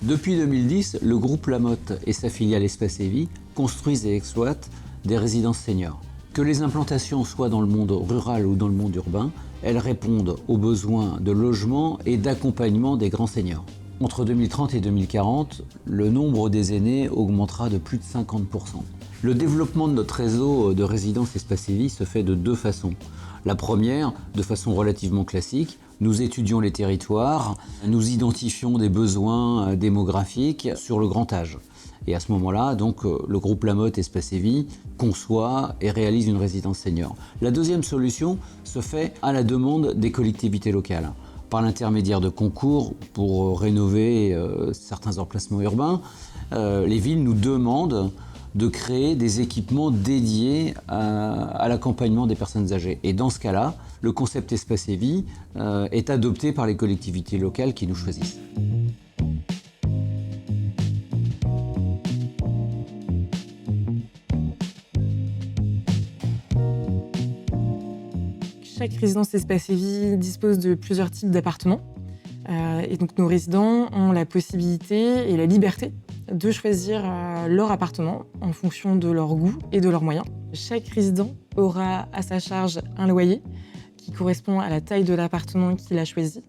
Depuis 2010, le groupe Lamotte et sa filiale Espace et Vie construisent et exploitent des résidences seniors. Que les implantations soient dans le monde rural ou dans le monde urbain, elles répondent aux besoins de logement et d'accompagnement des grands seniors. Entre 2030 et 2040, le nombre des aînés augmentera de plus de 50%. Le développement de notre réseau de résidences Espace et Vie se fait de deux façons. La première, de façon relativement classique, nous étudions les territoires, nous identifions des besoins démographiques sur le grand âge. Et à ce moment-là, donc, le groupe Lamotte Espace et Vie conçoit et réalise une résidence senior. La deuxième solution se fait à la demande des collectivités locales, par l'intermédiaire de concours pour rénover certains emplacements urbains. Les villes nous demandent de créer des équipements dédiés à l'accompagnement des personnes âgées. Et dans ce cas-là, le concept Espace et Vie est adopté par les collectivités locales qui nous choisissent. Chaque résidence Espace et Vie dispose de plusieurs types d'appartements. Et donc nos résidents ont la possibilité et la liberté de choisir leur appartement en fonction de leur goût et de leurs moyens. Chaque résident aura à sa charge un loyer qui correspond à la taille de l'appartement qu'il a choisi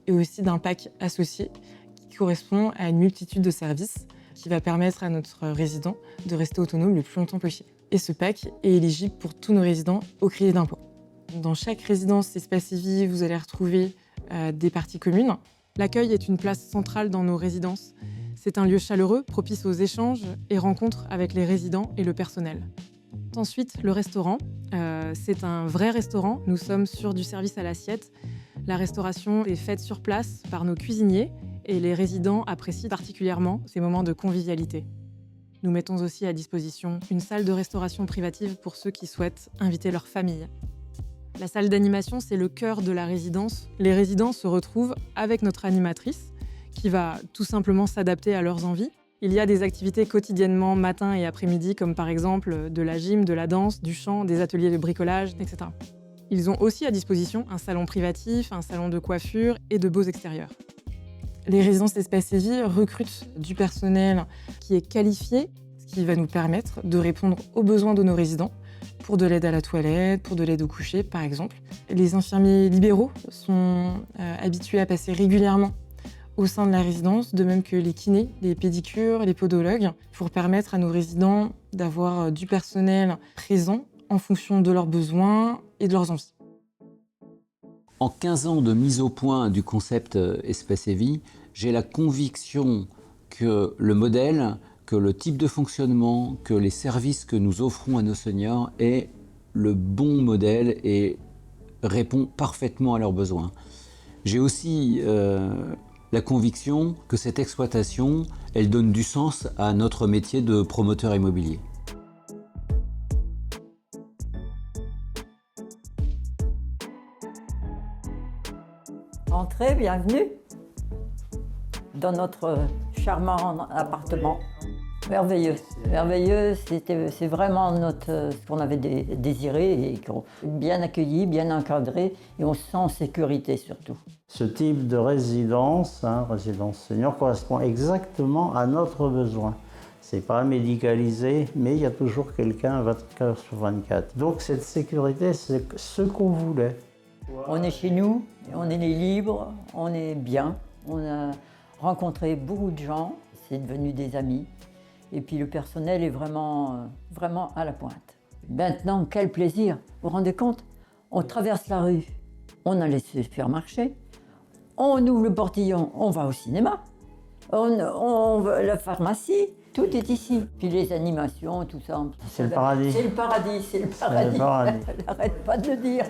et aussi d'un pack associé qui correspond à une multitude de services qui va permettre à notre résident de rester autonome le plus longtemps possible. Et ce pack est éligible pour tous nos résidents au crédit d'impôt. Dans chaque résidence Espace et Vie, vous allez retrouver des parties communes. L'accueil est une place centrale dans nos résidences. C'est un lieu chaleureux, propice aux échanges et rencontres avec les résidents et le personnel. Ensuite, le restaurant. C'est un vrai restaurant. Nous sommes sur du service à l'assiette. La restauration est faite sur place par nos cuisiniers et les résidents apprécient particulièrement ces moments de convivialité. Nous mettons aussi à disposition une salle de restauration privative pour ceux qui souhaitent inviter leur famille. La salle d'animation, c'est le cœur de la résidence. Les résidents se retrouvent avec notre animatrice qui va tout simplement s'adapter à leurs envies. Il y a des activités quotidiennement, matin et après-midi, comme par exemple de la gym, de la danse, du chant, des ateliers de bricolage, etc. Ils ont aussi à disposition un salon privatif, un salon de coiffure et de beaux extérieurs. Les résidences Espace et Vie recrutent du personnel qui est qualifié, ce qui va nous permettre de répondre aux besoins de nos résidents, pour de l'aide à la toilette, pour de l'aide au coucher, par exemple. Les infirmiers libéraux sont habitués à passer régulièrement au sein de la résidence, de même que les kinés, les pédicures, les podologues, pour permettre à nos résidents d'avoir du personnel présent en fonction de leurs besoins et de leurs envies. En 15 ans de mise au point du concept Espace et Vie, j'ai la conviction que le modèle, que le type de fonctionnement, que les services que nous offrons à nos seniors est le bon modèle et répond parfaitement à leurs besoins. J'ai aussi la conviction que cette exploitation, elle donne du sens à notre métier de promoteur immobilier. Entrez, bienvenue dans notre charmant appartement. Merveilleux, merveilleux, c'est vraiment ce qu'on avait désiré, et bien accueilli, bien encadré, et on se sent en sécurité surtout. Ce type de résidence, résidence senior, correspond exactement à notre besoin. C'est pas médicalisé, mais il y a toujours quelqu'un 24 heures sur 24. Donc cette sécurité, c'est ce qu'on voulait. On est chez nous, on est libre, on est bien, on a rencontré beaucoup de gens, c'est devenu des amis. Et puis le personnel est vraiment à la pointe. Maintenant, quel plaisir! Vous vous rendez compte? On traverse la rue, on a les supermarchés, on ouvre le portillon, on va au cinéma, on va à la pharmacie, tout est ici. Puis les animations, tout ça. C'est le paradis. C'est le paradis, c'est le paradis. C'est le paradis. Elle n'arrête pas de le dire.